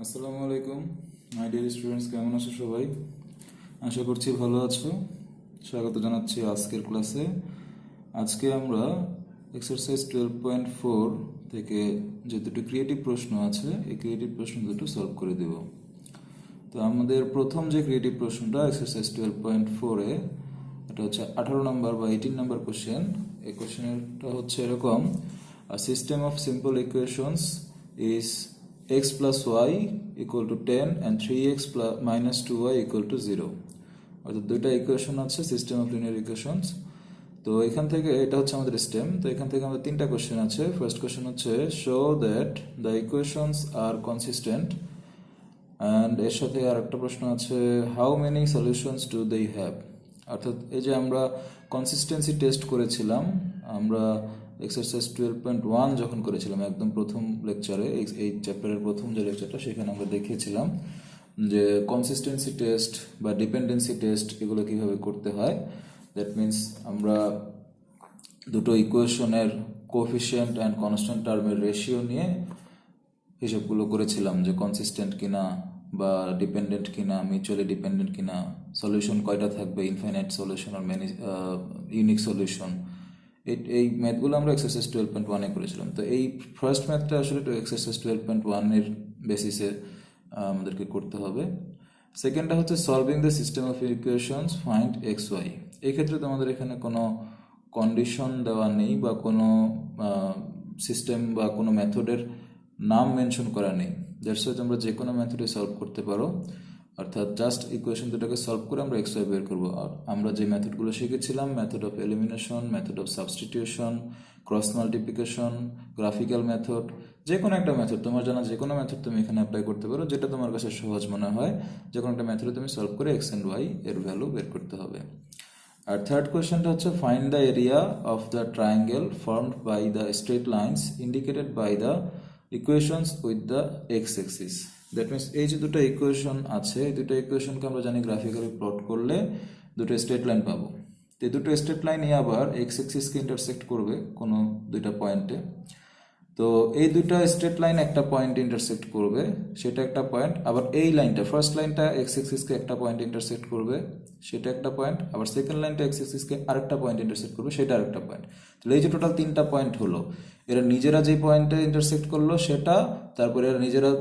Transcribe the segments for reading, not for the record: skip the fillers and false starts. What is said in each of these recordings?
আসসালামু আলাইকুম my dear students, কেমন আছো সবাই? আশা করছি ভালো আছো। স্বাগত জানাচ্ছি আজকের ক্লাসে। আজকে আমরা এক্সারসাইজ 12.4 থেকে যে দুটো ক্রিয়েটিভ প্রশ্ন আছে, এই ক্রিয়েটিভ প্রশ্ন দুটো সলভ করে দেব। তো আমাদের প্রথম যে ক্রিয়েটিভ প্রশ্নটা এক্সারসাইজ 12.4-এ, এটা হচ্ছে 18 নম্বর বা 18 নম্বর কোশ্চেন। এই কোশ্চেনটা হচ্ছে এরকম: a system of simple equations is x plus y equal to 10 and 3x minus 2y equal to 0। অর্থাৎ দুইটা ইকুয়েশন আছে, সিস্টেম অফ লিনিয়ার ইকুয়েশনস। তো এখান থেকে এটা হচ্ছে আমাদের স্টেম। তো এখান থেকে আমাদের তিনটা কোশ্চেন আছে। ফার্স্ট কোশ্চেন হচ্ছে show that the equations are consistent, and এর সাথে আর একটা প্রশ্ন আছে how many solutions do they have. অর্থাৎ এই যে আমরা কনসিস্টেন্সি টেস্ট করেছিলাম, আমরা এক্সারসাইজ 12.1 যখন করেছিলাম একদম প্রথম লেকচারে, এই চ্যাপ্টারের প্রথম যে লেকচারটা, সেখানে আমরা দেখিয়েছিলাম যে কনসিস্টেন্সি টেস্ট বা ডিপেন্ডেন্সি টেস্ট এগুলো কীভাবে করতে হয়। দ্যাট মিন্স আমরা দুটো ইকুয়েশনের কোএফিসিয়েন্ট অ্যান্ড কনস্ট্যান্ট টার্মের রেশিও নিয়ে হিসেবগুলো করেছিলাম যে কনসিস্টেন্ট কিনা বা ডিপেন্ডেন্ট কিনা, মিউচুয়ালি ডিপেন্ডেন্ট কিনা, সলিউশন কয়টা থাকবে, infinite solution are many unique solution. এই ম্যাথগুলো আমরা এক্সারসাইজ 12.1-এ করেছিলাম। তো এই ফার্স্ট ম্যাথটা আসলে এক্সারসাইজ 12.1-এর বেসিসে আমাদেরকে করতে হবে। সেকেন্ডটা হচ্ছে solving the system of equations find x y. এই ক্ষেত্রে তোমাদের এখানে কোনো কন্ডিশন দেওয়া নেই বা কোনো সিস্টেম বা কোনো মেথডের নাম মেনশন করা নেই। দ্যাটস ওয়াই তোমরা যে কোনো মেথডে সলভ করতে পারো। অর্থাৎ জাস্ট ইকুয়েশন দুটাকে সলভ করে আমরা এক্স ওয়াই বের করবো। আর আমরা যে মেথডগুলো শিখেছিলাম, method of elimination, method of substitution, cross multiplication, graphical method, যে কোনো একটা মেথড, তোমার জানা যে কোনো মেথড তুমি এখানে অ্যাপ্লাই করতে পারো, যেটা তোমার কাছে সহজ মনে হয়। যে কোনো একটা মেথডে তুমি সলভ করে এক্স অ্যান্ড ওয়াই এর ভ্যালু বের করতে হবে। আর থার্ড কোয়েশ্চেনটা হচ্ছে find the area of the triangle formed by the straight lines indicated by the equations with the x axis. That means এই যে দুটো ইকুয়েশন আছে, এই দুটো ইকুয়েশনকে আমরা জানি গ্রাফিক্যালি প্লট করলে দুটো স্ট্রেট লাইন পাবো। তো এই দুটো স্ট্রেট লাইনই আবার এক্স এক্সিসকে ইন্টারসেক্ট করবে কোনো দুইটা পয়েন্টে। তো এই দুটো স্ট্রেট লাইন একটা পয়েন্ট ইন্টারসেক্ট করবে, সেটা একটা পয়েন্ট। আবার এই লাইনটা, ফার্স্ট লাইনটা এক্স এক্সিসকে একটা পয়েন্ট ইন্টারসেক্ট করবে, সেটা একটা পয়েন্ট। আবার সেকেন্ড লাইনটা এক্স এক্সিসকে আরেকটা পয়েন্ট ইন্টারসেক্ট করবে, সেটা আরেকটা পয়েন্ট। তাহলে এই যে টোটাল তিনটা পয়েন্ট হলো, এরা নিজেরা যে পয়েন্টে ইন্টারসেক্ট করলো সেটা, তারপরে এরা নিজেরা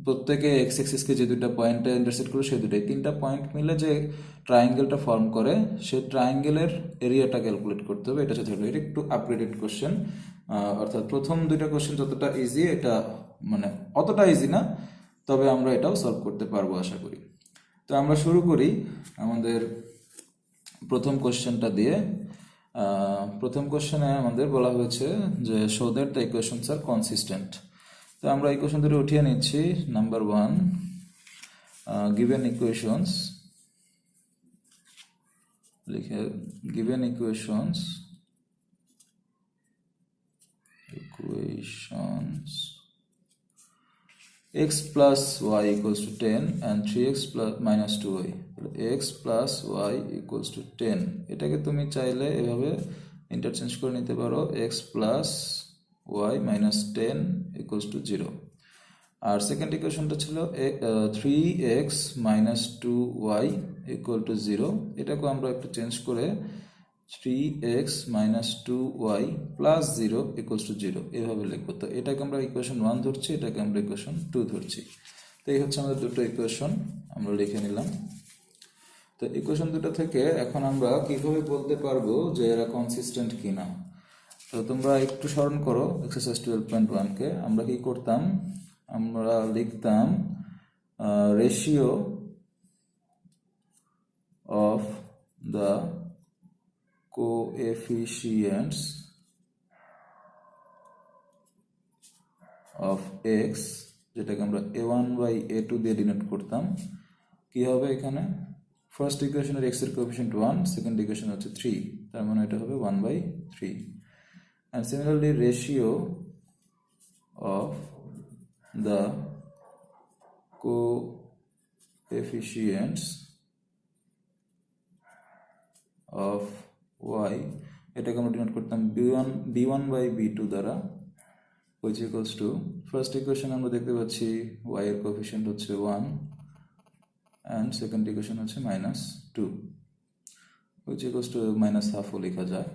প্রত্যেকে এক্স এক্সিসকে যে দুইটা পয়েন্টে ইন্টারসেক্ট করলো সেই দুটাই, তিনটা পয়েন্ট মিলে যে ট্রায়াঙ্গেলটা ফর্ম করে, সেই ট্রায়াঙ্গেলের এরিয়াটা ক্যালকুলেট করতে হবে। এটা হচ্ছে এটা একটু আপগ্রেডেড কোশ্চেন। অর্থাৎ প্রথম দুইটা কোশ্চেন যতটা ইজি, এটা মানে অতটা ইজি না, তবে আমরা এটাও সলভ করতে পারবো আশা করি। তো আমরা শুরু করি আমাদের প্রথম কোশ্চেনটা দিয়ে। প্রথম কোশ্চেনে আমাদের বলা হয়েছে যে show that the equations are consistent. তো আমরা ইকুয়েশন দুটো উঠিয়ে নিচ্ছি। নাম্বার 1, গিভেন ইকুয়েশনস, লিখে given equations x plus y equals to 10 and 3x minus 2y, x plus y equals to 10, এটাকে তুমি চাইলে এভাবে ইন্টারচেঞ্জ করে নিতে পারো, x plus y minus 10 equals to 0। R second ইকুয়েশনটা ছিল 3x minus 2y equal to 0, এটাকে আমরা একটু চেঞ্জ করে 3x minus 2y plus 0 equals to 0 এভাবে লিখবো। তো এটাকে আমরা ইকুয়েশন 1 ধরছি, এটাকে আমরা ইকুয়েশন 2 ধরছি। তো এই হচ্ছে আমাদের দুটো ইকুয়েশন, আমরা লিখে নিলাম। তো ইকুয়েশন দুটো থেকে এখন আমরা কিভাবে বলতে পারবো যে এরা কনসিস্টেন্ট কিনা। তো তোমরা একটু স্মরণ করো এক্সারসাইজ 12.1-কে। আমরা কি করতাম, আমরা লিখতাম ratio of the coefficients of x, যেটাকে আমরা a1/a2 দিয়ে ডিনোট করতাম। কি হবে এখানে, ফার্স্ট ইকুয়েশনের x এর কোএফিসিয়েন্ট 1, সেকেন্ড ইকুয়েশন হচ্ছে 3, তার মানে এটা হবে 1/3। and similarly ratio of the coefficients of y, এটাকে আমরা ডিনোট করতাম b1/b2 দ্বারা। which equals to first equation আমরা দেখতে পাচ্ছি y এর কোএফিসিয়েন্ট হচ্ছে 1 and সেকেন্ড ইকুয়েশন হচ্ছে -2 which equals to -half ও লেখা যায়।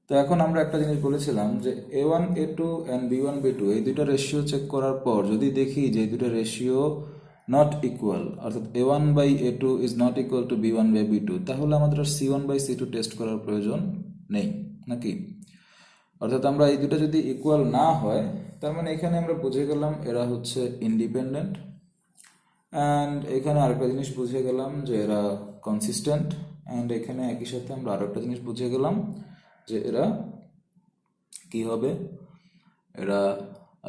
তো এখন আমরা একটা জিনিস বলেছিলাম যে a1 a2 and b1 b2 এই দুটো রেশিও চেক করার পর যদি দেখি যে এই দুটো রেশিও নট ইকুয়াল, অর্থাৎ a1 by a2 is not equal to b1 by b2, তাহলে আমাদের c1 বাই c2 টেস্ট করার প্রয়োজন নেই, নাকি? অর্থাৎ আমরা এই দুটো যদি ইকুয়াল না হয় তার মানে এখানে আমরা বুঝে গেলাম এরা হচ্ছে ইন্ডিপেন্ডেন্ট, অ্যান্ড এখানে আরেকটা জিনিস বুঝে গেলাম যে এরা কনসিস্টেন্ট, অ্যান্ড এখানে একই সাথে আমরা আরেকটা জিনিস বুঝে গেলাম যে এরা কি হবে,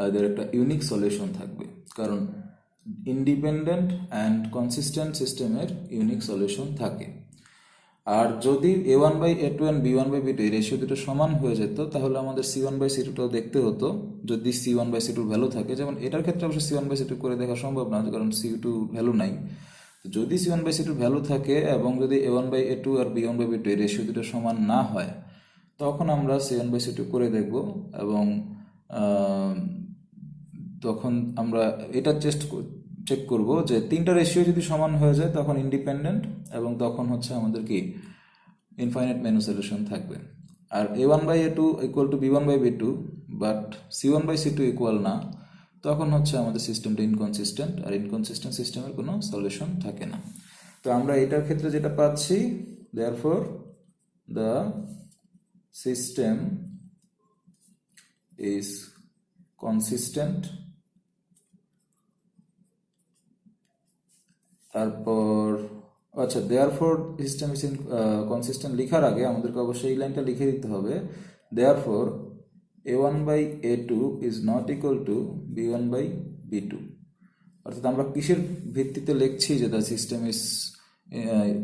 এদের একটা ইউনিক সলিউশন থাকবে, কারণ ইন্ডিপেন্ডেন্ট অ্যান্ড কনসিস্টেন্ট সিস্টেমের ইউনিক সলিউশন থাকে। আর যদি a1 by a2 and b1 by b2 এই রেশিও দুটো সমান হয়ে যেত তাহলে আমাদের c1 বাই c2টাও দেখতে হতো, যদি c1 বাই c2 ভ্যালু থাকে। যেমন এটার ক্ষেত্রে অবশ্যই c1 বাই c2 করে দেখা সম্ভব না, কারণ c2 ভ্যালু নাই। যদি c1 বাই c2 ভ্যালু থাকে এবং যদি a1 by a2 R b1 by b2 এই রেশিও দুটো সমান না হয় তখন আমরা c1 বাই c2 করে দেখব, এবং তখন আমরা এটা চেক করব যে তিনটা রেশিও যদি সমান হয়ে যায় তখন ইন্ডিপেন্ডেন্ট, এবং তখন হচ্ছে আমাদের কি ইনফাইনাইট মেনু সলিউশন থাকবে। আর a1 by a2 equal to b1 by b2 but c1 by c2 equal না, তখন হচ্ছে আমাদের সিস্টেমটা ইনকনসিস্টেন্ট, আর ইনকনসিস্টেন্ট সিস্টেমের কোনো সলিউশন থাকে না। তো আমরা এটার ক্ষেত্রে যেটা পাচ্ছি, therefore the system is consistent. তারপর আচ্ছা, দেয়ারফর সিস্টেম ইজ কনসিস্টেন্ট লেখার আগে আমাদেরকে অবশ্যই এই লাইনটা লিখে দিতে হবে, therefore a1 by a2 is not equal to b1 by b2। অর্থাৎ আমরা কিসের ভিত্তিতে লিখছি যে দ্য সিস্টেম ইজ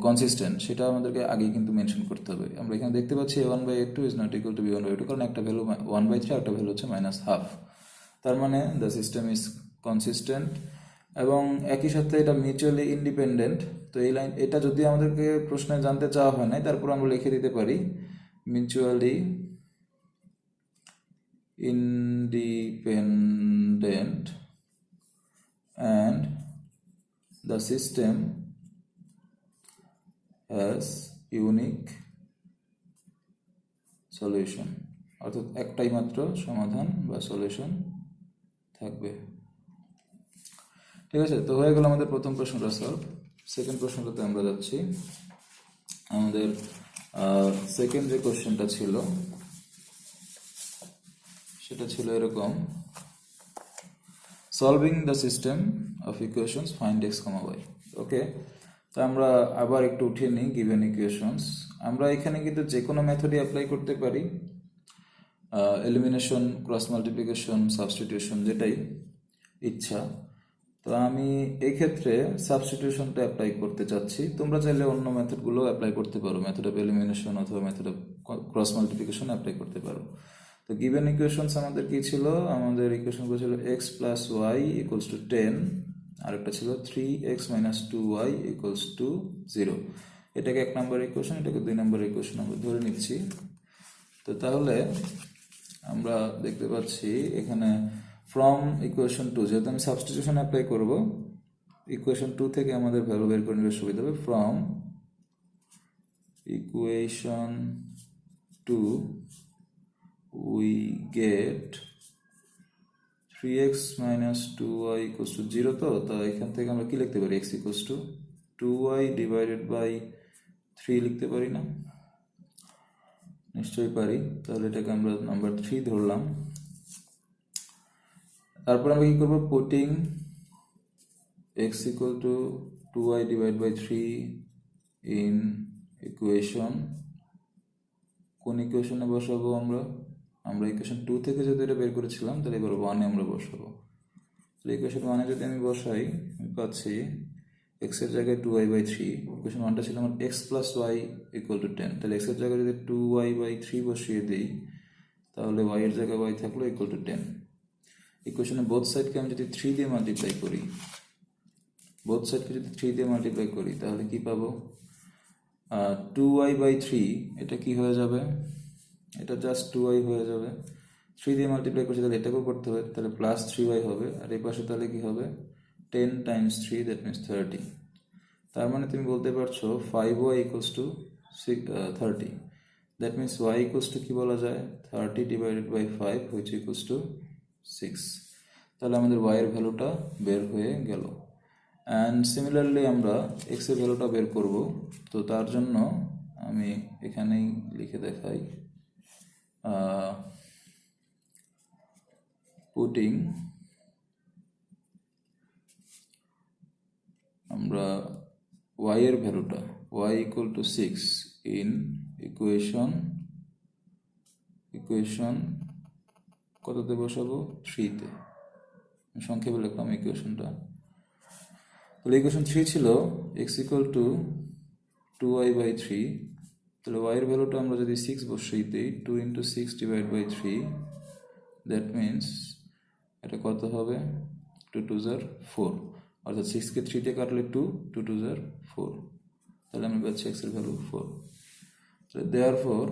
কনসিস্টেন্ট সেটা আমাদেরকে আগেই কিন্তু মেনশন করতে হবে। আমরা এখানে দেখতে পাচ্ছি a1 by a2 is not equal to b1 by b2, কারণ একটা ভ্যালু 1/3 আর একটা ভ্যালু হচ্ছে -half, তার মানে দ্য সিস্টেম ইজ কনসিস্টেন্ট, এবং একই সাথে এটা মিউচুয়ালি ইন্ডিপেন্ডেন্ট। তো এই লাইন এটা যদি আমাদেরকে প্রশ্নে জানতে চাওয়া হয় নাই, তারপর আমরা লিখে দিতে পারি mutually independent and the system has unique solution, অর্থাৎ একটাই মাত্র সমাধান বা সলিউশন থাকবে। ঠিক আছে, তো হয়ে গেল আমাদের প্রথম প্রশ্নটা সলভ। সেকেন্ড প্রশ্নটাতে আমরা যাচ্ছি। আমাদের সেকেন্ড যে কোশ্চেনটা ছিল সেটা ছিল এরকম, solving the system of equations find x, y। ওকে, তো আমরা আবার একটু উঠিয়ে নিই গিভেন ইকুয়েশনস। আমরা এখানে কিন্তু যে কোনো মেথডই অ্যাপ্লাই করতে পারি, এলিমিনেশন, ক্রস মাল্টিপ্লিকেশন, সাবস্টিটিউশন, যেটাই ইচ্ছা। তো আমি এই ক্ষেত্রে সাবস্টিটিউশনটা অ্যাপ্লাই করতে চাচ্ছি। তোমরা চাইলে অন্য মেথডগুলো অ্যাপ্লাই করতে পারো, মেথড অফ এলিমিনেশন অথবা method of cross multiplication apply করতে পারো। তো গিভেন ইকুয়েশনস আমাদের কি ছিল? আমাদের ইকুয়েশনগুলো ছিল x plus y equals to 10, আরেকটা ছিল 3x minus 2y equals to 0। এটাকে 1 নম্বর ইকুয়েশন, এটাকে 2 নম্বর ইকুয়েশন আমরা ধরে নিচ্ছি। তো তাহলে আমরা দেখতে পাচ্ছি এখানে ফ্রম ইকুয়েশন 2, যেহেতু আমি সাবস্টিটিউশন অ্যাপ্লাই করব, ইকুয়েশন 2 থেকে আমাদের ভ্যালু বের করে নিলে সুবিধা হবে। From equation 2 we get 3x minus 2y equals to 0। তো এখান থেকে আমরা কি লিখতে পারি? x equals to 2y divided by 3 লিখতে পারি না? নিশ্চয়ই পারি। তাহলে এটাকে আমরা নাম্বার 3 ধরলাম। তারপর আমরা কি করব? Putting x equal to 2y divided by 3 in equation, কোন ইকুয়েশনে বসাবো আমরা ইকুয়েশন 2 থেকে যদি এটা বের করেছিলাম তাহলে এবার 1 এ আমরা বসাবো। তাহলে ইকুয়েশন 1 এ যদি আমি বসাই, আমি পাচ্ছি x এর জায়গায় 2y বাই 3, ইকুয়েশন 1টা ছিল আমার x plus y equal to 10। তাহলে x এর জায়গায় যদি 2y বাই 3 বসিয়ে দিই তাহলে y এর জায়গায় y থাকলো ইকুয়াল টু 10। ইকুয়েশনে বোথ সাইডকে আমি যদি 3 দিয়ে মাল্টিপ্লাই করি, তাহলে কি পাবো? 2y বাই 3, এটা কি হয়ে যাবে? এটা জাস্ট 2y হয়ে যাবে। 3 দিয়ে মাল্টিপ্লাই করছি, তাহলে এটাকেও করতে হবে, তাহলে প্লাস 3y হবে। আর এই পাশে তাহলে কি হবে, 10 টাইমস 3, দ্যাট মিনস 30। তার মানে তুমি বলতে পারছো 5y equals to 30। That means y equals to কি বলা যায়, 30 divided by 5 which equals to 6। তাহলে আমাদের y এর ভ্যালুটা বের হয়ে গেল। অ্যান্ড সিমিলারলি আমরা x এর ভ্যালুটা বের করব। তো তার জন্য আমি এখানেই লিখে দেখাই, পুটিং আমরা y এর ভ্যালুটা y equal to 6 in equation কততে বসাবো, 3-তে। সংক্ষেপে লিখলাম ইকুয়েশনটা। তাহলে ইকুয়েশন 3 ছিল x equal to 2y by 3। তাহলে y এর ভ্যালুটা আমরা যদি 6 বসাই দিই, 2 into 6 divide by 3, that means এটা কত হবে, 2 2 জার 4, অর্থাৎ 6কে 3 দিয়ে কাটলে 2, 2 2 জার 4। তাহলে আমি পাচ্ছি x এর ভ্যালু 4। তাহলে therefore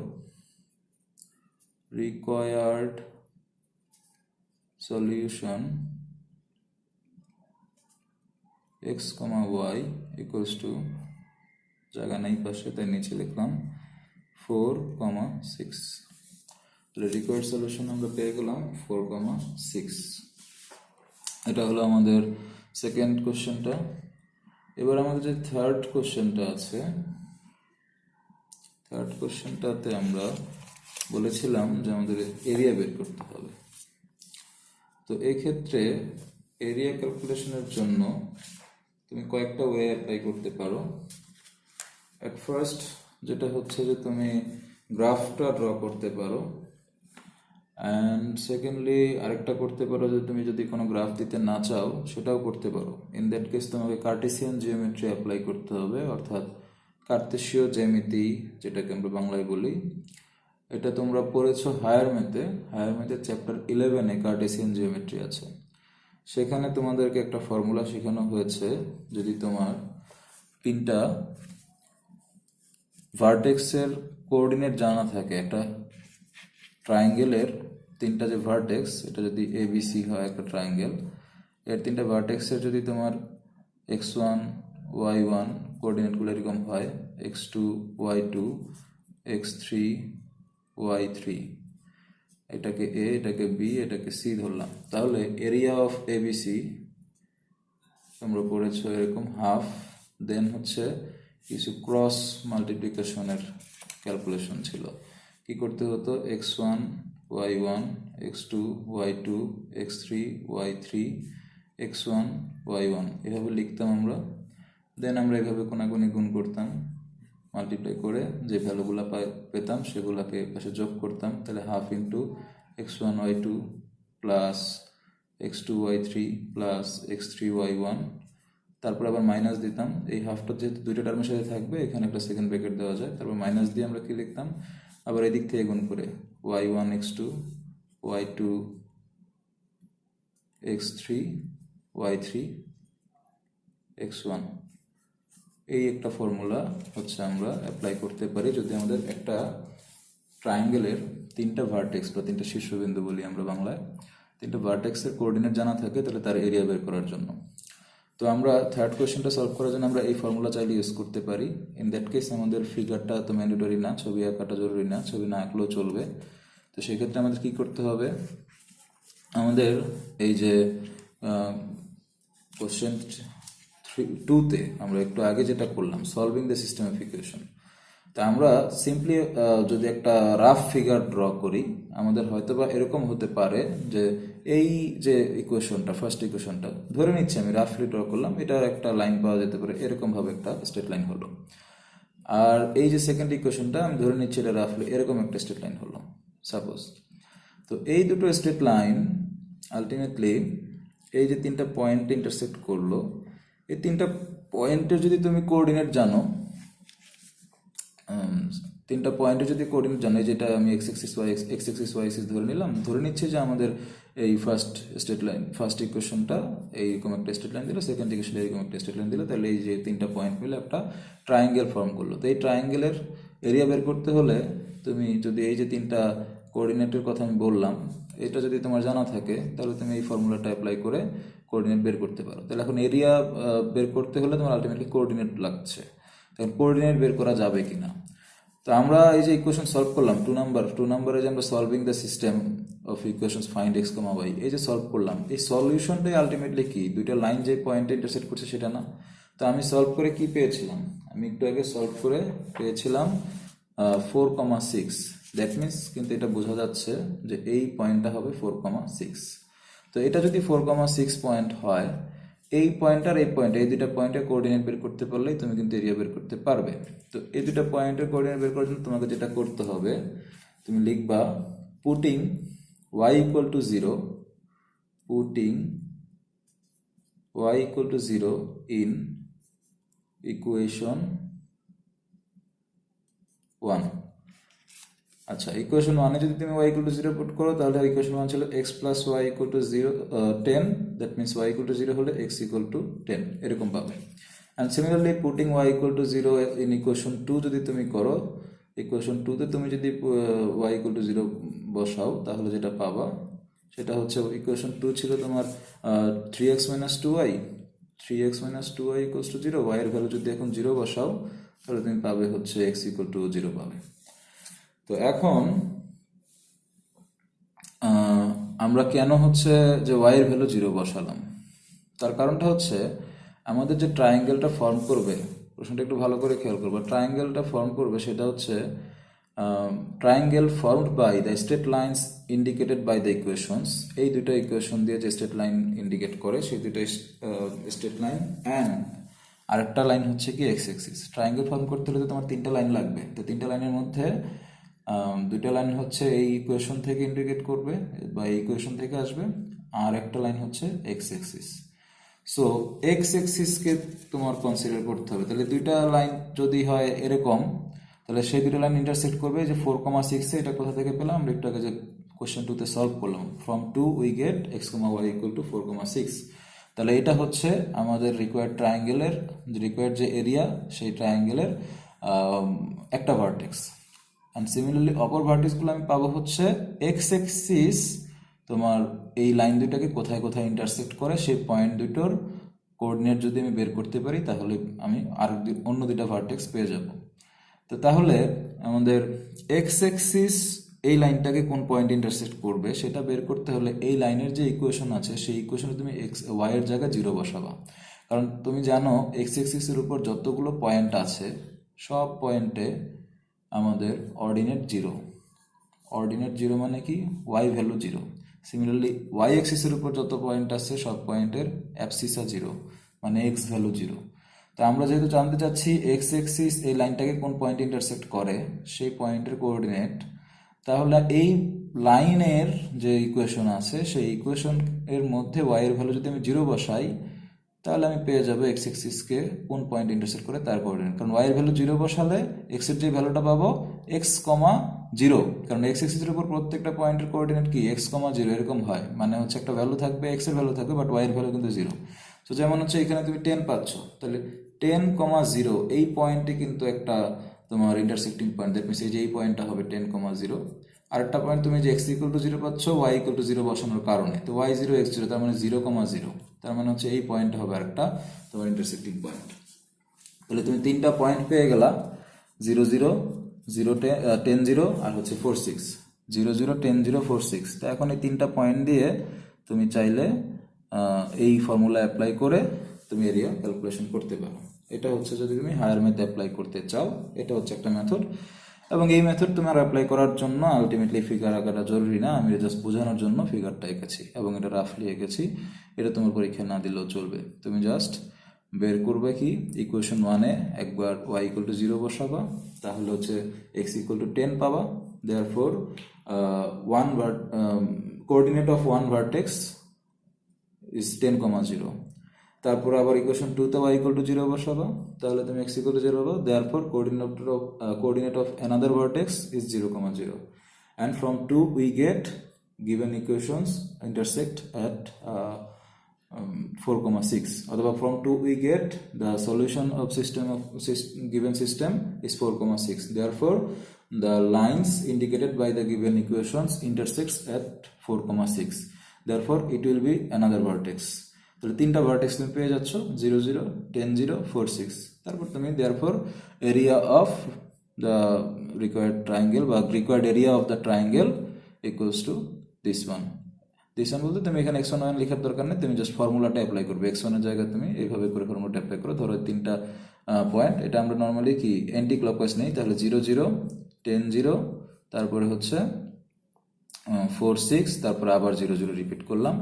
required solution x, y equals to, জায়গা নাই পাশে তাই নিচে লিখলাম 4, 6। তাহলে রিকোয়ার্ড সলিউশন আমরা পেয়ে গেলাম 4, 6। এটা হলো আমাদের সেকেন্ড কোশ্চেনটা। এবার আমাদের যে থার্ড কোশ্চেনটা আছে, থার্ড কোশ্চেনটাতে আমরা বলেছিলাম যে আমাদের এরিয়া বের করতে হবে। তো এই ক্ষেত্রে এরিয়া ক্যালকুলেশনের জন্য তুমি কয়েকটা ওয়ে অ্যাপ্লাই করতে পারো। এট ফার্স্ট যেটা হচ্ছে যে তুমি গ্রাফটা ড্র করতে পারো, অ্যান্ড সেকেন্ডলি আরেকটা করতে পারো যে তুমি যদি কোনো গ্রাফ দিতে না চাও সেটাও করতে পারো। ইন দ্যাট কেস তোমাকে কার্টেসিয়ান জিওমেট্রি অ্যাপ্লাই করতে হবে, অর্থাৎ কার্তেশীয় জ্যামিতি যেটাকে আমরা বাংলায় বলি। এটা তোমরা পড়েছো হায়ার ম্যাথে চ্যাপ্টার 11-এ কার্টেসিয়ান জিওমেট্রি আছে। সেখানে তোমাদেরকে একটা ফর্মুলা শেখানো হয়েছে, যদি তোমার 3টা ভার্টেক্সের কোঅর্ডিনেট জানা থাকে, একটা ট্রায়াঙ্গেলের 3টা যে ভার্টেক্স, এটা যদি ABC হয় একটা ট্রায়াঙ্গেল, এর 3টা ভার্টেক্সের যদি তোমার x1 y1 কোঅর্ডিনেটগুলো এরকম হয়, x2 y2 x3 y3, এটাকে A, এটাকে B, এটাকে C ধরলাম, তাহলে এরিয়া অফ ABC তোমরা পড়েছো এরকম হাফ। দেন হচ্ছে কিছু ক্রস মাল্টিপ্লিকেশনের ক্যালকুলেশন ছিল, কি করতে হতো, x1 y1 x2 y2 x3 y3 x1 y1 এভাবে লিখতাম আমরা। দেন আমরা এভাবে কোনাকুনি গুণ করতাম, মাল্টিপ্লাই করে যে ভ্যালুগুলো পেতাম সেগুলোকে পাশে যোগ করতাম। তাহলে half into x1 y2 plus x2 y3 plus x3 y1, তারপর আবার মাইনাস দিতাম। এই হাফটা যেহেতু দুইটা টার্মের সাথে থাকবে, এখানে একটা সেকেন্ড ব্র্যাকেট দেওয়া যায়, তারপর মাইনাস দিয়ে আমরা কি লিখতাম, আবার এদিক থেকে গুণ করে y1 x2 y2 x3 y3 x1। এই একটা ফর্মুলা হচ্ছে আমরা অ্যাপ্লাই করতে পারি যদি আমাদের একটা ট্রায়াঙ্গেলের 3টা ভার্টেক্স বা 3টা শীর্ষবিন্দু বলি আমরা বাংলায়, 3টা ভার্টেক্সের কোঅর্ডিনেট জানা থাকে, তাহলে তার এরিয়া বের করার জন্য। তো আমরা থার্ড কোয়েশ্চেনটা সলভ করার জন্য আমরা এই ফর্মুলা চাইলে ইউজ করতে পারি। ইন দ্যাট কেস আমাদের ফিগারটা তো ম্যান্ডেটরি না, ছবি আঁকাটা জরুরি না, ছবি না আঁকলেও চলবে। তো সেক্ষেত্রে আমাদের কি করতে হবে, আমাদের এই যে কোশ্চেন 2-তে আমরা একটু আগে যেটা করলাম, solving the system of equation, তা আমরা সিম্পলি যদি একটা রাফ ফিগার ড্র করি, আমাদের হয়তোবা এরকম হতে পারে যে এই যে ইকুয়েশনটা, ফার্স্ট ইকুয়েশনটা ধরে নিচ্ছি আমি রাফলি ড্র করলাম, এটার একটা লাইন পাওয়া যেতে পারে, এরকম ভাবে একটা স্ট্রেট লাইন হলো। আর এই যে সেকেন্ড ইকুয়েশনটা আমি ধরে নিচ্ছি এটা রাফলি এরকম একটা স্ট্রেট লাইন হলো সাপোজ। তো এই দুটো স্ট্রেট লাইন আলটিমেটলি এই যে 3টা পয়েন্ট ইন্টারসেক্ট করলো, এই 3টা পয়েন্টের যদি তুমি কোঅর্ডিনেট জানো, 3টা পয়েন্টের যদি কোঅর্ডিনেট জানো, যেটা আমি এক্স এক্সিস ওয়াই এক্সিস ধরে নিলাম, ধরে নিচ্ছি যে আমাদের এই ফার্স্ট স্ট্রেট লাইন, ফার্স্ট ইকুয়েশনটা এইরকম একটা স্ট্রেট লাইন দিল, সেকেন্ড ইকুয়েশন এরকম একটা স্ট্রেট লাইন দিল, তাহলে এই যে 3টা পয়েন্ট মিলে একটা ট্রায়াঙ্গেল ফর্ম করলো। তো এই ট্রায়াঙ্গেলের এরিয়া বের করতে হলে তুমি যদি এই যে 3টা কোঅর্ডিনেটের কথা আমি বললাম, এটা যদি তোমার জানা থাকে তাহলে তুমি এই ফর্মুলাটা অ্যাপ্লাই করে কোঅর্ডিনেট বের করতে পারো। তাহলে এখন এরিয়া বের করতে হলে তোমার আলটিমেটলি কোঅর্ডিনেট লাগছে, তখন কোঅর্ডিনেট বের করা যাবে কিনা। তো আমরা এই যে ইকুয়েশন সলভ করলাম 2 নাম্বারে যে আমরা solving the system of equations find x comma y, এই যে সলভ করলাম, এই সলিউশনটাই আলটিমেটলি কি, দুইটা লাইন যে পয়েন্টে ইন্টারসেক্ট করছে সেটা না। তো আমি সলভ করে কি পেয়েছিলাম, আমি একটু আগে সলভ করে পেয়েছিলাম 4,6। দ্যাট মিনস কিন্তু এটা বোঝা যাচ্ছে যে এই পয়েন্টটা হবে 4,6। তো এটা যদি 4,6 পয়েন্ট হয়, এই পয়েন্ট আর এই পয়েন্ট, এই দুটা পয়েন্টের কোঅর্ডিনেট বের করতে পারলেই তুমি কিন্তু এরিয়া বের করতে পারবে। তো এই দুটা পয়েন্টের কোঅর্ডিনেট বের করার জন্য তোমাকে যেটা করতে হবে, তুমি লিখবা putting y equal to 0, putting y equal to 0 in equation 1। আচ্ছা, ইকুয়েশন 1 এ যদি তুমি y ইকুয়াল টু 0 পুট করো, তাহলে ইকুয়েশন 1 ছিল x plus y equal to 0 10, that means y equal to 0 হলে x ইকুয়াল টু 10 এরকম পাবে। And similarly putting y equal to 0 in equation 2 যদি তুমি করো, ইকুয়েশন 2 তে তুমি যদি y ইকুয়াল টু 0 বসাও, তাহলে যেটা পাবা সেটা হচ্ছে, ইকুয়েশন 2 ছিল তোমার 3x minus 2y, 3x minus 2y equals to 0, y এর ভ্যালু যদি এখন 0 বসাও তাহলে তুমি পাবে হচ্ছে x ইকুয়াল টু 0 পাবে। তো এখন আমরা কেন হচ্ছে যে y এর ভ্যালু 0 বসালাম, তার কারণটা হচ্ছে আমাদের যে ট্রায়াঙ্গেলটা ফর্ম করবে, প্রশ্নটা একটু ভালো করে খেয়াল করবো, ট্রায়াঙ্গেলটা ফর্ম করবে সেটা হচ্ছে triangle formed by the straight lines indicated by the equations. এই দুটো ইকুয়েশন দিয়ে যে স্ট্রেট লাইন ইন্ডিকেট করে সেই দুটো স্ট্রেট লাইন, অ্যান্ড আরেকটা লাইন হচ্ছে কি এক্স এক্সিস। ট্রায়াঙ্গেল ফর্ম করতে হলে তো তোমার 3টা লাইন লাগবে, তো 3টা লাইনের মধ্যে 2টা লাইন হচ্ছে এই ইকুয়েশন থেকে ইন্ডিকেট করবে বা এই ইকুয়েশন থেকে আসবে, আর একটা লাইন হচ্ছে এক্স এক্সিস। সো এক্স এক্সিসকে তোমার কনসিডার করতে হবে। তাহলে 2টা লাইন যদি হয় এরকম, তাহলে সেই 2টা লাইন ইন্টারসেক্ট করবে যে 4,6 এ, এটা কোথা থেকে পেলাম, আমরা একটু আগে যে কোশ্চেন 2 তে সলভ করলাম, from 2 we get x, y equal to 4,6। তাহলে এটা হচ্ছে আমাদের রিকোয়ার্ড ট্রায়াঙ্গেলের রিকোয়ার্ড যে এরিয়া, সেই ট্রায়াঙ্গেলের একটা ভার্টেক্স। অ্যান্ড সিমিলারলি অপর ভার্টেক্সগুলো আমি পাবো হচ্ছে এক্স এক্সিস তোমার এই লাইন দুটাকে কোথায় কোথায় ইন্টারসেক্ট করে সেই পয়েন্ট দুটোর কোঅর্ডিনেট যদি আমি বের করতে পারি, তাহলে আমি আর অন্য 2টা ভার্টেক্স পেয়ে যাব। তো তাহলে আমাদের এক্স এক্সিস এই লাইনটাকে কোন পয়েন্ট ইন্টারসেক্ট করবে সেটা বের করতে হলে এই লাইনের যে ইকুয়েশন আছে সেই ইকুয়েশনে তুমি y এর জায়গায় 0 বসাবা। কারণ তুমি জানো এক্স এক্সিসের উপর যতগুলো পয়েন্ট আছে সব পয়েন্টে আমাদের অর্ডিনেট 0। অর্ডিনেট 0 মানে কি, y ভ্যালু 0। সিমিলারলি y এক্সিসের উপর যত পয়েন্ট আছে সব পয়েন্টের অ্যাবসিসা 0, মানে x ভ্যালু 0। তো আমরা যেহেতু জানতে চাচ্ছি এক্স এক্সিস এই লাইনটাকে কোন পয়েন্ট ইন্টারসেক্ট করে সেই পয়েন্টের কোঅর্ডিনেট, তাহলে এই লাইনের যে ইকুয়েশন আছে সেই ইকুয়েশন এর মধ্যে y এর ভ্যালু যদি আমি 0 বসাই, তাহলে আমি পেয়ে যাবো এক্স এক্সিসকে কোন পয়েন্ট ইন্টারসেক্ট করে তার কোঅর্ডিনেট। কারণ y এর ভ্যালু 0 বসালে x এর যে ভ্যালুটা পাবো x, 0, কারণ এক্স এক্সিসের উপর প্রত্যেকটা পয়েন্টের কোঅর্ডিনেট কি x, 0 এরকম হয়, মানে হচ্ছে একটা ভ্যালু থাকবে, x এর ভ্যালু থাকবে, বাট y এর ভ্যালু কিন্তু 0। তো যেমন হচ্ছে এখানে তুমি 10 পাচ্ছ, তাহলে 10, 0 এই পয়েন্টে কিন্তু একটা তোমার ইন্টারসেক্টিং পয়েন্ট, দ্যাট মিনস এই যে এই পয়েন্টটা হবে 10, 0। আরেকটা পয়েন্ট তুমি যে x ইকুয়াল টু 0 পাচ্ছ y ইকুয়াল টু 0 বসানোর কারণে, তো y 0 x 0, তার মানে 0, 0, তার মানে হচ্ছে এই পয়েন্টটা হবে আরেকটা তোমার ইন্টারসেক্টিং পয়েন্ট। তাহলে তুমি 3টা পয়েন্ট পেয়ে গেলা, 0, 0, 0, 10, 0 আর হচ্ছে 4, 6, 0, 0, 10, 0, 4, 6। তো এখন এই 3টা পয়েন্ট দিয়ে তুমি চাইলে এই ফর্মুলা অ্যাপ্লাই করে তুমি এরিয়া ক্যালকুলেশন করতে পারো। এটা হচ্ছে যদি তুমি হায়ার ম্যাথ অ্যাপ্লাই করতে চাও, এটা হচ্ছে একটা মেথড। এবং এই মেথড তোমার অ্যাপ্লাই করার জন্য আলটিমেটলি ফিগার আঁকাটা জরুরি না, আমি জাস্ট বোঝানোর জন্য ফিগারটা এঁকেছি এবং এটা রাফলি এঁকেছি। এটা তোমার পরীক্ষা না দিলেও চলবে, তুমি জাস্ট বের করবে কি, ইকুয়েশন 1 এ একবার y ইকুয়াল টু 0 বসাবা, তাহলে হচ্ছে x ইকুয়াল টু 10 পাবা। Therefore coordinate of one vertex is 10, 0। তারপর আবার ইকুয়েশন 2 তে y ইকুয়াল টু 0 বসাবা, তাহলে তুমি x ইকুয়াল টু 0 পাবা। Therefore coordinate of another vertex is 0, 0, and from 2 we get given equations intersect at 4,6, অথবা from 2 we get the solution of given system is 4,6. Therefore the lines indicated by the given equations intersects at 4,6. Therefore it will be another vertex. তাহলে তিনটা vertex তুমি পেয়ে যাচ্ছ 0 0 10 0 4 6। তারপর তুমি therefore area of the required triangle বা required area of the triangle equals to this one বলতে তুমি এখানে x1 y1 লেখার দরকার নেই, তুমি জাস্ট ফর্মুলাটা অ্যাপ্লাই করবে। x1 এর জায়গায় তুমি এইভাবে করে ফর্মুলাটা অ্যাপ্লাই করো। ধরো তিনটা পয়েন্ট, এটা আমরা নর্মালি কি অ্যান্টি ক্লকওয়াইজ নেই, তাহলে 0 0 10 0 তারপরে হচ্ছে 4 6 তারপরে আবার 0 0 রিপিট করলাম।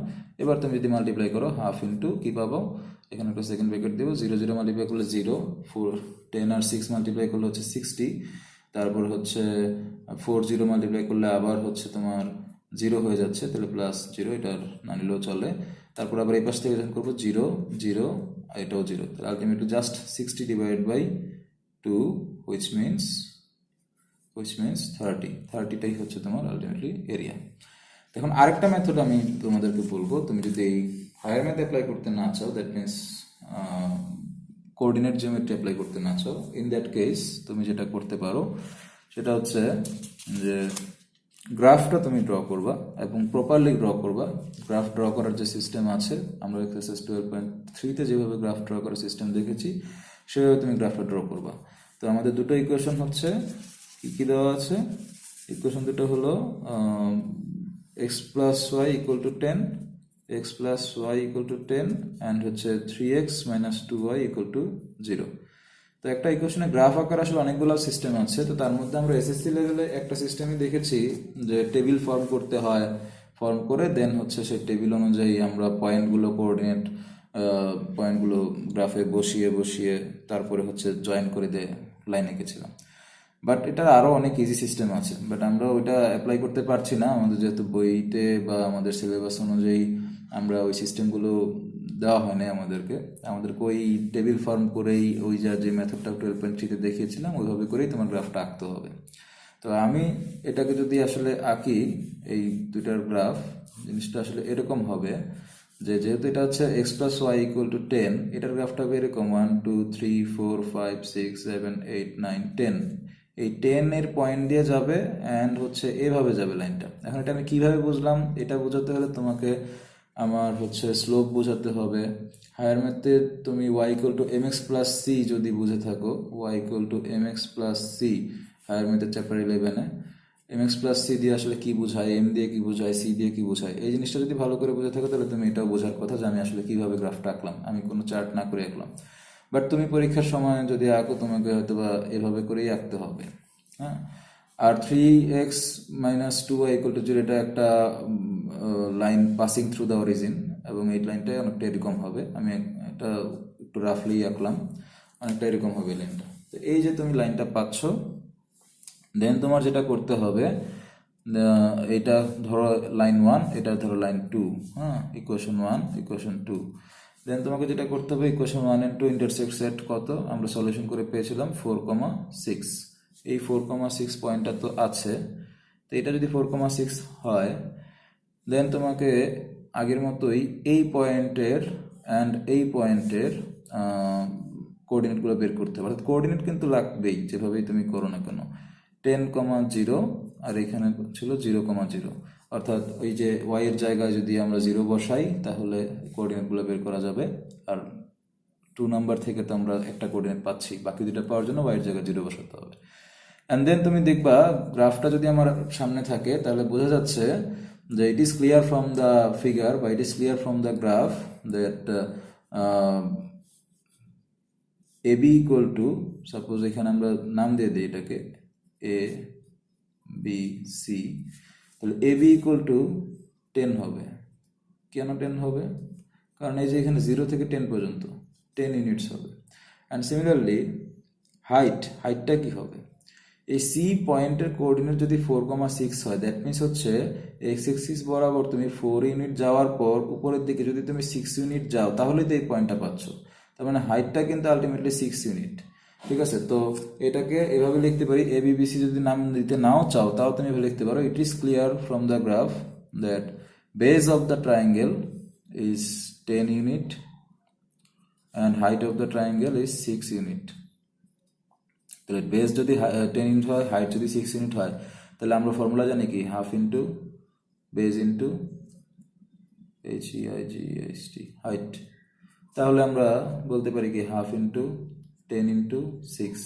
এবার তুমি যদি মাল্টিপ্লাই করো হাফ ইন্টু কি পাবো, এখানে একটা সেকেন্ড ব্র্যাকেট দেবো, 0 0 মাল্টিপ্লাই করলে 0, 4 10 আর 6 মাল্টিপ্লাই করলে হচ্ছে 60, তারপর হচ্ছে 4 0 মাল্টিপ্লাই করলে আবার হচ্ছে তোমার 0 হয়ে যাচ্ছে, তাহলে প্লাস 0, এটা না নিলেও চলে। তারপর আবার এই পাশ থেকে যখন করবো 0 0 এটাও 0, তাহলে ultimately just 60 divide by 2 which means 30টাই হচ্ছে তোমার আলটিমেটলি এরিয়া। এখন আরেকটা মেথড আমি তোমাদেরকে বলবো, তুমি যদি এই হায়ার ম্যাথ অ্যাপ্লাই করতে না চাও, that means coordinate geometry apply করতে না চাও, ইন দ্যাট কেস তুমি যেটা করতে পারো সেটা হচ্ছে যে গ্রাফটা তুমি ড্র করবা এবং প্রপারলি ড্র করবা। গ্রাফ ড্র করার যে সিস্টেম আছে, আমরা এক্সারসাইজ 12.3-তে যেভাবে গ্রাফ ড্র করার সিস্টেম দেখেছি সেভাবে তুমি গ্রাফটা ড্র করবা। তো আমাদের দুটো ইকুয়েশন হচ্ছে কি দেওয়া আছে, ইকুয়েশন দুটো হলো x plus y equal to 10, x plus y equal to 10 and হচ্ছে 3x minus 2y equal to 0। তো একটা ইকুয়েশনে গ্রাফ আকার আসলে অনেকগুলো সিস্টেম আছে, তো তার মধ্যে আমরা এসএসসি লেভেলে একটা সিস্টেমই দেখেছি যে টেবিল ফর্ম করতে হয়, ফর্ম করে দেন হচ্ছে সেই টেবিল অনুযায়ী আমরা পয়েন্টগুলো কোঅর্ডিনেট পয়েন্টগুলো গ্রাফে বসিয়ে তারপরে হচ্ছে জয়েন করে দিয়ে লাইন এঁকেছিলাম। বাট এটার আরও অনেক ইজি সিস্টেম আছে, বাট আমরা ওইটা অ্যাপ্লাই করতে পারছি না, আমাদের যেহেতু বইতে বা আমাদের সিলেবাস অনুযায়ী আমরা ওই সিস্টেমগুলো দেওয়া হয় না আমাদেরকে ওই টেবিল ফর্ম করেই ওই যে মেথডটা 12.3-তে দেখিয়েছিলাম ওইভাবে করেই তোমার গ্রাফটা আঁকতে হবে। তো আমি এটাকে যদি আসলে আঁকি, এই দুইটার গ্রাফ, জিনিসটা আসলে এরকম হবে যে যেহেতু এটা হচ্ছে x plus y equal to 10, এটার গ্রাফটা হবে এরকম 1 2 3 4 5 6 7 8 9 10, এই 10 এর পয়েন্ট দিয়ে যাবে অ্যান্ড হচ্ছে এভাবে যাবে লাইনটা। এখন এটা আমি কিভাবে বুঝলাম, এটা বোঝাতে হলে তোমাকে আমার হচ্ছে স্লোপ বোঝাতে হবে। হায়ার ম্যাথে তুমি y equal to mx plus c যদি বুঝে থাকো, y equal to mx plus c higher ম্যাথের চ্যাপ্টার 11-এ mx plus c দিয়ে আসলে কি বোঝায়, m দিয়ে কি বোঝায়, c দিয়ে কি বোঝায়, এই জিনিসটা যদি ভালো করে বুঝে থাকো তাহলে তুমি এটাও বোঝার কথা যে আমি আসলে কিভাবে গ্রাফটা আঁকলাম, আমি কোনো চার্ট না করে আঁকলাম। বাট তুমি পরীক্ষার সময় যদি আঁকো তোমাকে হয়তো বা এভাবে করেই আঁকতে হবে। হ্যাঁ, আর 3x minus 2y equal to 0 এটা একটা line passing through the origin, এবং এই লাইনটা অনেকটা এরকম হবে, আমি এটা একটু রাফলি আঁকলাম, অনেকটা এরকম হবে লাইনটা। তো এই যে তুমি লাইনটা পাচ্ছ, দেন তোমার যেটা করতে হবে, এটা ধরো লাইন 1, এটা ধরো লাইন 2, হ্যাঁ, ইকুয়েশন 1 ইকুয়েশন 2। দেন তোমাকে যেটা করতে হবে, ইকুয়েশন 1 and 2 ইন্টারসেক্ট সেট কত আমরা সলিউশন করে পেয়েছিলাম 4,6। এই 4,6 পয়েন্টটা তো আছে, তো এটা যদি 4,6 হয়, দেন তোমাকে আগের মতোই এই পয়েন্টের অ্যান্ড এই পয়েন্টের কোঅর্ডিনেটগুলো বের করতে হবে। অর্থাৎ কোঅর্ডিনেট কিন্তু লাগবেই যেভাবেই তুমি করো না কেন, 10,0 আর এখানে ছিল 0,0, অর্থাৎ ওই যে y এর জায়গায় যদি আমরা 0 বসাই তাহলে কোঅর্ডিনেটগুলো বের করা যাবে। আর 2 নাম্বার থেকে তো আমরা একটা কোঅর্ডিনেট পাচ্ছি, বাকি দুটো পাওয়ার জন্য y এর জায়গায় 0 বসাতে হবে। অ্যান্ড দেন তুমি দেখবা গ্রাফটা যদি আমার সামনে থাকে তাহলে বোঝা যাচ্ছে যে it is clear from the figure বা it is clear from the graph that AB equal to, suppose এখানে আমরা নাম দিয়ে দিই এটাকে ABC, তাহলে AB ইকুয়াল টু 10 হবে। কেন 10 হবে? কারণ এই যে এখানে 0 থেকে 10 পর্যন্ত 10 ইউনিটস হবে। অ্যান্ড সিমিলারলি হাইটটা কি হবে, এই সি পয়েন্টের কোঅর্ডিনেট যদি 4,6 হয়, দ্যাট মিনস হচ্ছে এক্স এক্সিস বরাবর তুমি 4 ইউনিট যাওয়ার পর উপরের দিকে যদি তুমি 6 ইউনিট যাও তাহলে তো এই পয়েন্টটা পাচ্ছ, তার মানে হাইটটা কিন্তু আলটিমেটলি 6 ইউনিট। ঠিক আছে, তো এটাকে এভাবে লিখতে পারি, এবিবিসি যদি নাম দিতে নাও চাও তাও তুমি এভাবে লিখতে পারো, ইট is clear from the graph that base of the triangle is 10 unit and height of the triangle is 6 unit. তো তাহলে বেস যদি 10 ইউনিট হয়, হাইট যদি 6 ইউনিট হয়, তাহলে আমরা ফর্মুলা জানি কি half into base into HEIGHT height. তাহলে আমরা বলতে পারি কি half into 10 into 6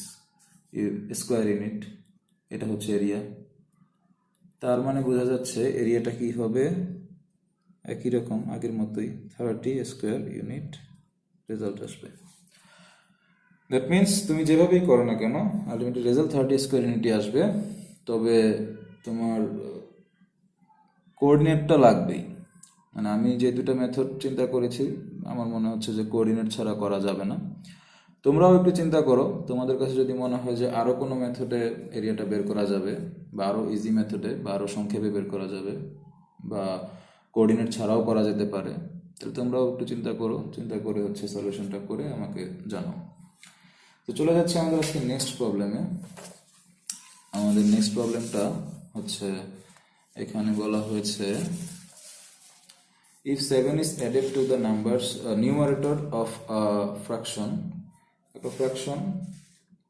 square unit, এটা হচ্ছে এরিয়া। তার মানে বোঝা যাচ্ছে এরিয়াটা কি হবে, একই রকম আগের মতোই 30 স্কোয়ার ইউনিট রেজাল্ট আসবে। দ্যাট মিনস তুমি যেভাবেই করো না কেন আলটিমেটলি রেজাল্ট 30 স্কোয়ার ইউনিটই আসবে। তবে তোমার কোঅর্ডিনেটটা লাগবেই। মানে আমি যে দুটো মেথড চিন্তা করেছি আমার মনে হচ্ছে যে কোঅর্ডিনেট ছাড়া করা যাবে না। তোমরাও একটু চিন্তা করো, তোমাদের কাছে যদি মনে হয় যে আরও কোনো মেথডে এরিয়াটা বের করা যাবে, বা আরও ইজি মেথডে বা আরও সংক্ষেপে বের করা যাবে, বা কোঅর্ডিনেট ছাড়াও করা যেতে পারে, তাহলে তোমরাও একটু চিন্তা করো, চিন্তা করে হচ্ছে সলিউশনটা করে আমাকে জানাও। তো চলে যাচ্ছে আমাদের আজকে নেক্সট প্রবলেমে। আমাদের নেক্সট প্রবলেমটা হচ্ছে এখানে বলা হয়েছে if 7 is added to the numbers numerator of a fraction, একটা ফ্র্যাকশন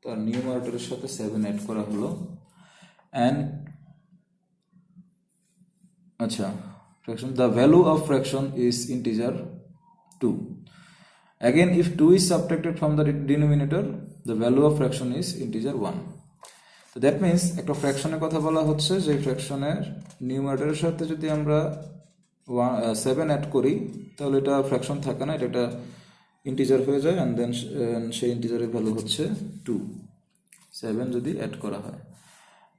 তার নিউমারেটরের সাথে 7 অ্যাড করা হলো, and আচ্ছা fraction the value of fraction is integer 2. Again, if 2 is subtracted from the denominator, the value of fraction is integer 1. So that means একটা ফ্র্যাকশনের কথা বলা হচ্ছে, যে ফ্র্যাকশনের নিউমারেটরের সাথে যদি আমরা 7 অ্যাড করি তাহলে এটা ফ্র্যাকশন থাকে না, এটা একটা ইন্টিজার হয়ে যায়, অ্যান্ড দেন সেই ইন্টিজারের ভ্যালু হচ্ছে 2, 7 যদি অ্যাড করা হয়।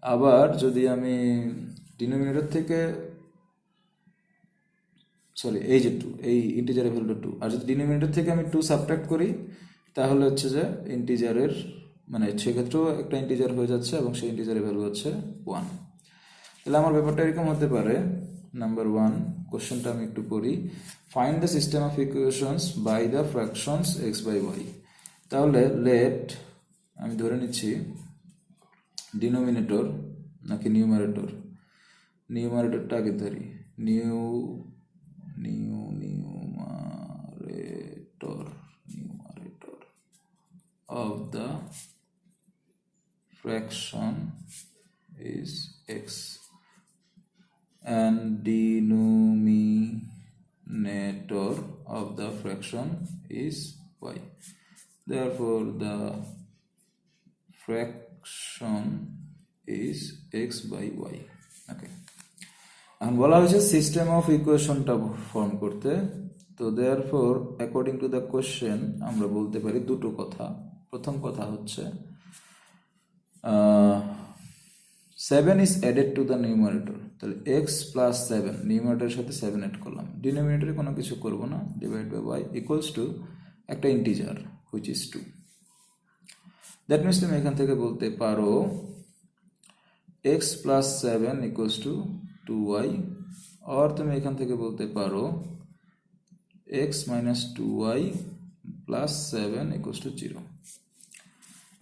আবার যদি আমি ডিনোমিনেটর থেকে এই যে 2, এই ইন্টিজারের ভ্যালুটা 2, আর যদি ডিনোমিনেটর থেকে আমি 2 সাবট্রাক্ট করি তাহলে হচ্ছে যে ইন্টিজারের মানে সেক্ষেত্রেও একটা ইন্টিজার হয়ে যাচ্ছে এবং সেই ইন্টিজারের ভ্যালু হচ্ছে 1। তাহলে আমার ব্যাপারটা এরকম হতে পারে। নাম্বার 1 কোশ্চেনটা আমি একটু পড়ি, find the system of equations by the fractions x by y. তাহলে লেট আমি ধরে নিচ্ছি ডিনোমিনেটর নাকি নিউমারেটর, নিউমারেটরটা আগে ধরি, numerator of the fraction is x and denominator of the fraction is y. Therefore, the fraction is x by y. Okay. এখন বলা হয়েছে সিস্টেম অফ ইকুয়েশনটা ফর্ম করতে। তো therefore according to the question আমরা বলতে পারি দুটো কথা। প্রথম কথা হচ্ছে 7 is added to the numerator, তাহলে x plus 7 নিউমারেটরের সাথে 7 অ্যাড করলাম, ডিনোমিনেটরে কোনো কিছু করব না, divide by y equals to একটা integer which is 2। That means তুমি এখান থেকে বলতে পারো x plus 7 equals to 2y, আর তুমি এখান থেকে বলতে পারো x minus 2y plus 7 equals to 0.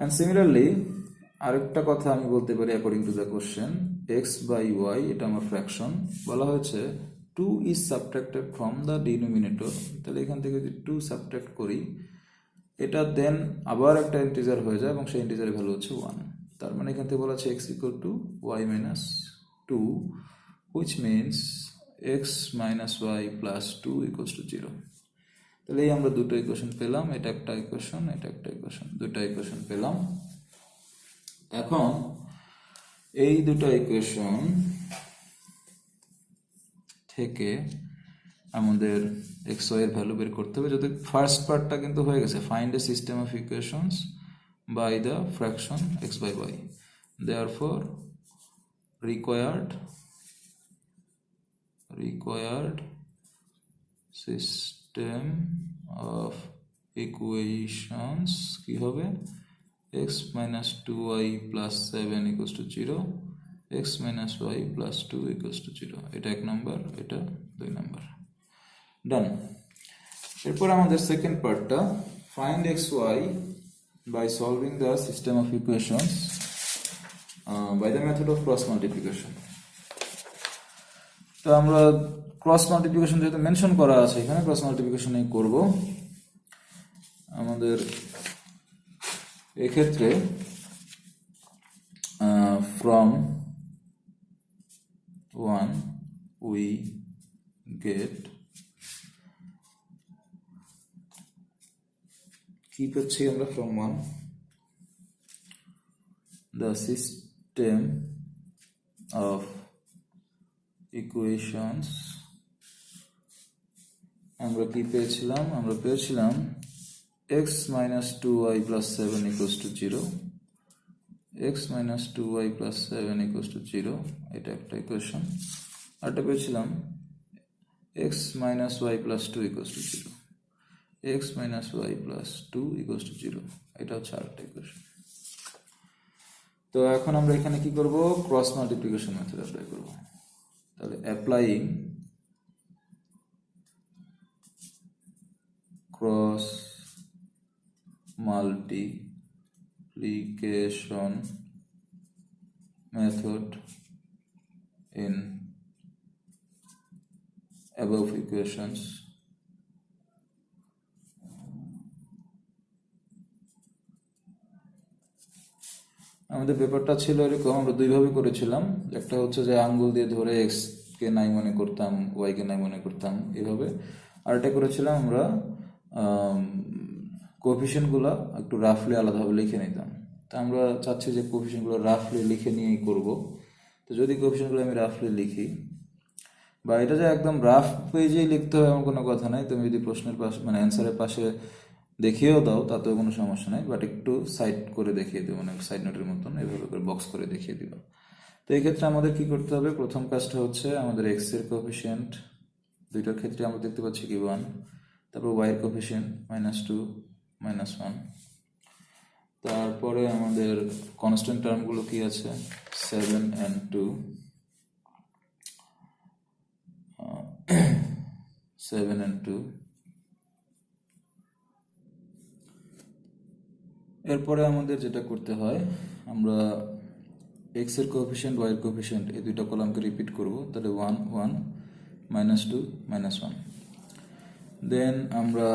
And similarly আরেকটা কথা আমি বলতে পারি according to the question, x by y এটা আমার ফ্র্যাকশন, বলা হয়েছে 2 is subtracted from the denominator, তাহলে এখান থেকে যদি 2 সাবট্রাক্ট করি এটা দেন আবার একটা ইন্টিজার হয়ে যায় এবং সেই ইন্টিজারের ভ্যালু হচ্ছে 1। তার মানে এখান থেকে বলা আছে x equal to y minus 2, which means x minus y plus 2 equals to 0. তাহলে এই আমরা দুটো ইকুয়েশন পেলাম, এটা একটা ইকুয়েশন, এটা একটা ইকুয়েশন, দুটো ইকুয়েশন পেলাম। এখন এই দুটো ইকুয়েশন থেকে আমাদের এক্স ওয়াই এর ভ্যালু বের করতে হবে। যদি ফার্স্ট পার্টটা কিন্তু হয়ে গেছে, find a system of equations by the fraction x by y, therefore required system of equations কি হবে, x minus 2y plus 7 equals to 0, x minus y plus 2 equals to 0, এটা এক নাম্বার, এটা দুই নাম্বার, ডান। এরপর আমাদের সেকেন্ড পার্টটা, find xy by solving the system of equations by the method of cross multiplication. তো আমরা ক্রস মাল্টিপ্লিকেশন যেহেতু মেনশন করা আছে এখানে, ক্রস মাল্টিপ্লিকেশনই করব। আমাদের এক্ষেত্রে from 1 we get কি পাচ্ছি আমরা from 1 the system of equations আমরা কি পেয়েছিলাম x minus 2y plus 7 equals to 0 x minus 2y plus 7 equals to 0 এটা একটা ইকুয়েশন আরটা পেয়েছিলাম x minus y plus 2 equals to 0 x minus y plus 2 equals to 0 এটা হচ্ছে আরেকটা ইকুয়েশন তো এখন আমরা এখানে কি করব ক্রস মাল্টিপ্লিকেশন মেথড অ্যাপ্লাই করব তাহলে applying cross multiplication method in above equations আমাদের পেপারটা ছিল এরকম আমরা দুইভাবে করেছিলাম একটা হচ্ছে যে আঙ্গুল দিয়ে ধরে x কে নাই মনে করতাম y কে নাই মনে করতাম এইভাবে আর এটা করেছিলাম আমরা কোএফিশিয়েন্টগুলো একটু রাফলি আলাদাভাবে লিখে নিতাম তা আমরা চাচ্ছি যে কোএফিশিয়েন্টগুলো রাফলি লিখে নিয়েই করব তো যদি কোএফিশিয়েন্টগুলো আমি রাফলি লিখি বা এটা যে একদম রাফ পেজেই লিখতে হয় এমন কোনো কথা নাই তুমি যদি প্রশ্নের পাশে মানে অ্যান্সারের পাশে দেখিয়েও দাও তাতেও কোনো সমস্যা নেই বাট একটু সাইড করে দেখিয়ে দেবো মানে সাইড নোটের মতন এভাবে করে বক্স করে দেখিয়ে দিবা তো এই ক্ষেত্রে আমাদের কি করতে হবে প্রথম কাজটা হচ্ছে আমাদের এক্স এর কোএফিশিয়েন্ট দুইটার ক্ষেত্রে আমরা দেখতে পাচ্ছি কি 1 তারপর y এর কোএফিশিয়েন্ট -2 -1 তারপরে আমাদের কনস্ট্যান্ট টার্মগুলো কি আছে 7 and 2 7 and 2 এরপরে আমাদের যেটা করতে হয় আমরা x এর কোএফিশিয়েন্ট y এর কোএফিশিয়েন্ট এই দুইটা কলামকে রিপিট করব তাহলে 1 1 -2 -1 দেন আমরা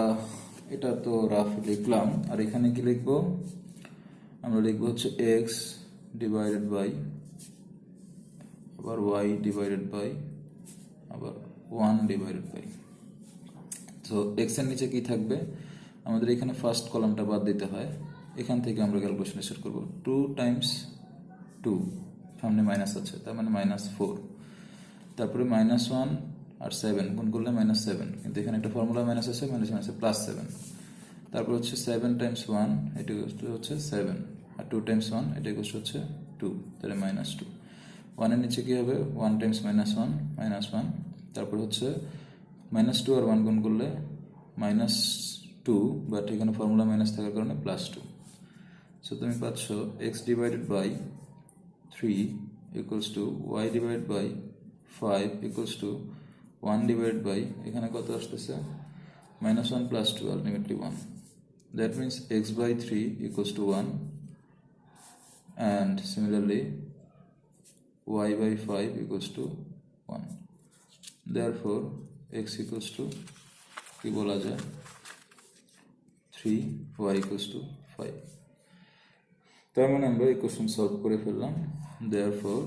এটা তো রাফ লিখলাম আর এখানে কি লিখবো আমরা লিখবো হচ্ছে x ডিভাইডেড বাই আবার y ডিভাইডেড বাই আবার 1 ডিভাইডেড বাই তো x এর নিচে কি থাকবে আমাদের এখানে ফার্স্ট কলামটা বাদ দিতে হয় এখান থেকে আমরা ক্যালকুলেশন স্টার্ট করব 2 টাইমস 2 সামনে মাইনাস আছে তার মানে -4 তারপরে -1 আর 7 গুণ করলে -7 কিন্তু এখানে একটা ফর্মুলা মাইনাস আছে মাইনাসে +7 তারপর হচ্ছে 7 টাইমস 1 এটা হচ্ছে 7 আর 2 টাইমস 1 এটা হচ্ছে 2 তাহলে -2 1 এর নিচে কি হবে 1 টাইমস -1 তারপর হচ্ছে -2 আর 1 গুণ করলে -2 বাট এখানে ফর্মুলা মাইনাস থাকার কারণে +2 সো তুমি পাচ্ছ x divided by 3 equals to y divided by 5 equals to 1 divided by এখানে কত আসতেছে -1 + 2 ultimately 1 that means x by 3 equals to 1 and similarly y by 5 equals to 1 therefore x equals to কি বলা যায় 3 y equals to 5 তার মানে আমরা equation solve করে ফেললাম therefore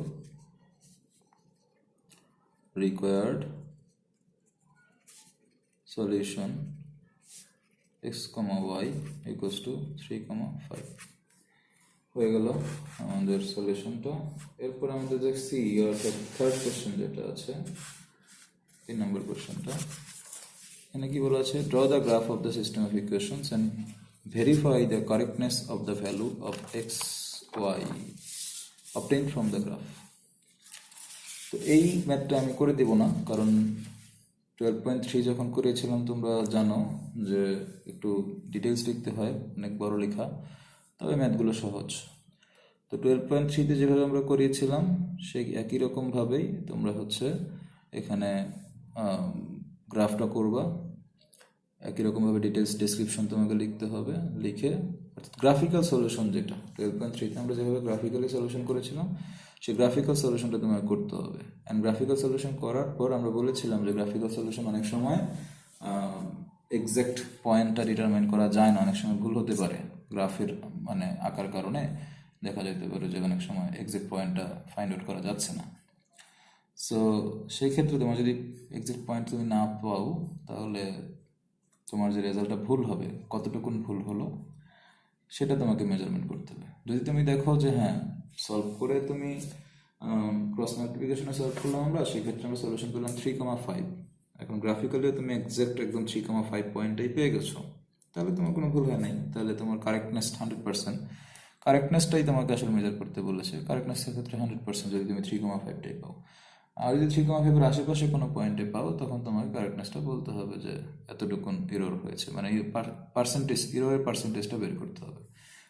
required solution x, y equals to 3, 5 হয়ে গেল আমাদের সলিউশনটা এরপর আমাদের দেখছি অর্থাৎ থার্ড কোশ্চেন যেটা আছে 3 নম্বর কোশ্চেনটা এখানে কি বলা আছে draw the graph of the system of equations and verify the correctness of the value of x, y obtained from the graph তো এই ম্যাথটা আমি করে দেব না কারণ 12.3 যখন করেছিলাম তোমরা জানো যে একটু ডিটেইলস লিখতে হয় অনেক বড় লেখা তবে ম্যাথগুলো সহজ তো 12.3 তে যেভাবে আমরা করিয়েছিলাম সেই একই রকম ভাবেই তোমরা হচ্ছে এখানে গ্রাফটা করবা একই রকম ভাবে ডিটেইলস ডেসক্রিপশন তোমাকে লিখতে হবে লিখে গ্রাফিক্যাল সলিউশন যেটা 12.3 তে আমরা যেভাবে গ্রাফিক্যালি সলিউশন করেছিলাম সেই গ্রাফিক্যাল সলিউশনটা তোমাকে করতে হবে এন্ড গ্রাফিক্যাল সলিউশন করার পর আমরা বলেছিলাম যে গ্রাফিক্যাল সলিউশন অনেক সময় এক্সাক্ট পয়েন্টটা ডিটারমাইন করা যায় না অনেক সময় ভুল হতে পারে গ্রাফের মানে আকার কারণে দেখা যেতে পারে যে অনেক সময় এক্সাক্ট পয়েন্টটা ফাইন্ড আউট করা যাচ্ছে না। সো সেই ক্ষেত্রে তোমার যদি এক্সাক্ট পয়েন্ট তুমি না পাও, তাহলে তোমার যে রেজাল্টটা ভুল হবে, কতটুকুন ভুল হলো সেটা তোমাকে মেজারমেন্ট করতে হবে। যদি তুমি দেখো যে হ্যাঁ, সলভ করে তুমি ক্রস মাল্টিপ্লিকেশনে সলভ করলাম আমরা, সেক্ষেত্রে আমরা সলিউশন করলাম 3,5, এখন গ্রাফিক্যালিও তুমি এক্সাক্ট একদম 3,5 পয়েন্টটাই পেয়ে গেছো, তাহলে তোমার কোনো ভুল হয় নাই, তাহলে তোমার কারেক্টনেস 100%। কারেক্টনেসটাই তোমাকে আসলে মেজার করতে বলেছে। কারেক্টনেসের ক্ষেত্রে 100% যদি তুমি 3,5টাই পাও। আর যদি 3,5 আশেপাশে কোনো পয়েন্টে পাও, তখন তোমাকে কারেক্টনেসটা বলতে হবে যে এতটুকুন ইরর হয়েছে, মানে পার্সেন্টেজ, ইররের পার্সেন্টেজটা বের করতে হবে।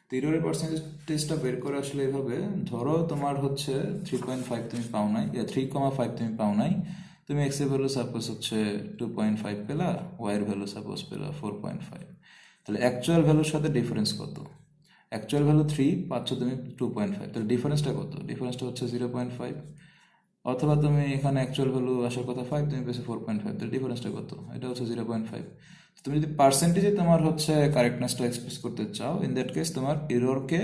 তো ইররের পার্সেন্টেজটা বের করে আসলে এভাবে, ধরো তোমার হচ্ছে 3.5 তুমি পাও নাই, 3,5 তুমি পাও নাই, তুমি এক্স এর ভ্যালু সাপোজ হচ্ছে 2.5 পেলা, ওয়াই এর ভ্যালু সাপোজ পেলা 4.5, তাহলে অ্যাকচুয়াল ভ্যালুর সাথে ডিফারেন্স কত? অ্যাকচুয়াল ভ্যালু 3, পাচ্ছ তুমি 2.5, তাহলে ডিফারেন্সটা কত? ডিফারেন্সটা হচ্ছে 0.5। অথবা তুমি এখানে অ্যাকচুয়াল ভ্যালু আসার কথা 5, তুমি পেয়েছো 4.5, তাহলে ডিফারেন্সটা কত? এটা হচ্ছে 0.5। তুমি যদি পার্সেন্টেজে তোমার হচ্ছে কারেক্টনেসটা এক্সপ্রেস করতে চাও, ইন দ্যাট কেস তোমার ইররকে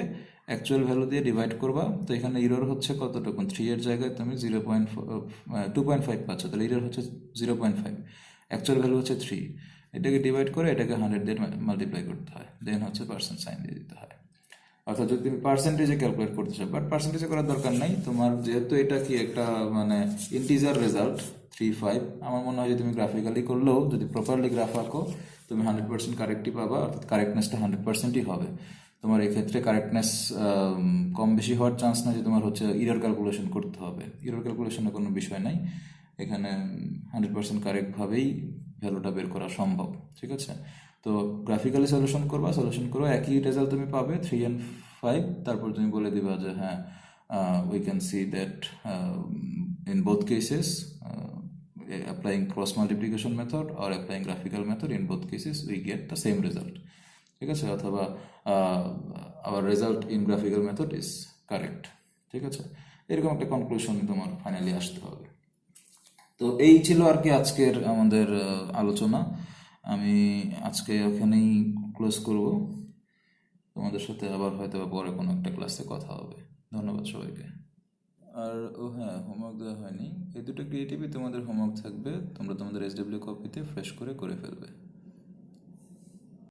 অ্যাকচুয়াল ভ্যালু দিয়ে ডিভাইড করবা। তো এখানে ইরর হচ্ছে কতটুকুন? 3 এর জায়গায় তুমি 2.5 পাচ্ছ, তাহলে ইরর হচ্ছে 0.5, অ্যাকচুয়াল ভ্যালু হচ্ছে 3। এটাকে ডিভাইড করে এটাকে 100 দিয়ে মাল্টিপ্লাই করতে হয়, দেন হচ্ছে পার্সেন্ট সাইন দিয়ে দিতে হয়। অর্থাৎ যদি তুমি পার্সেন্টেজে ক্যালকুলেট করতে চাও, বাট পার্সেন্টেজে করার দরকার নাই তোমার, যেহেতু এটা কি একটা মানে ইন্টিজার রেজাল্ট 3.5, আমার মনে হয় যে তুমি গ্রাফিক্যালি করলেও যদি প্রপারলি গ্রাফ আঁকো, তুমি 100% কারেক্টই পাবা, অর্থাৎ কারেক্টনেসটা 100%ই হবে। তোমার এক্ষেত্রে কারেক্টনেস কম বেশি হওয়ার চান্স না যে তোমার হচ্ছে ইরর ক্যালকুলেশন করতে হবে। ইরর ক্যালকুলেশনের কোনো বিষয় নাই এখানে, 100% কারেক্টভাবেই ভ্যালুটা বের করা সম্ভব। ঠিক আছে, তো গ্রাফিক্যালি সলিউশন করবা, সলিউশন করো, একই রেজাল্ট তুমি পাবে 3 and 5। তারপর তুমি বলে দিবা যে হ্যাঁ, we can see that in both cases applying cross multiplication method or applying graphical method, in both cases we get the same result। ঠিক আছে, অথবা our result in graphical method is correct। ঠিক আছে, এরকম একটা কনক্লুশন তোমার finally আসতে হবে। তো এই ছিল আর কি আজকের আমাদের আলোচনা। আমি আজকে ওখানেই ক্লোজ করব, তোমাদের সাথে আবার হয়তো পরে কোনো একটা ক্লাসে কথা হবে। ধন্যবাদ সবাইকে। আর ও হ্যাঁ, হোমওয়ার্ক দেওয়া হয়নি, এই দুটো ক্রিয়েটিভই তোমাদের হোমওয়ার্ক থাকবে, তোমরা তোমাদের SW কপিতে ফ্রেশ করে ফেলবে।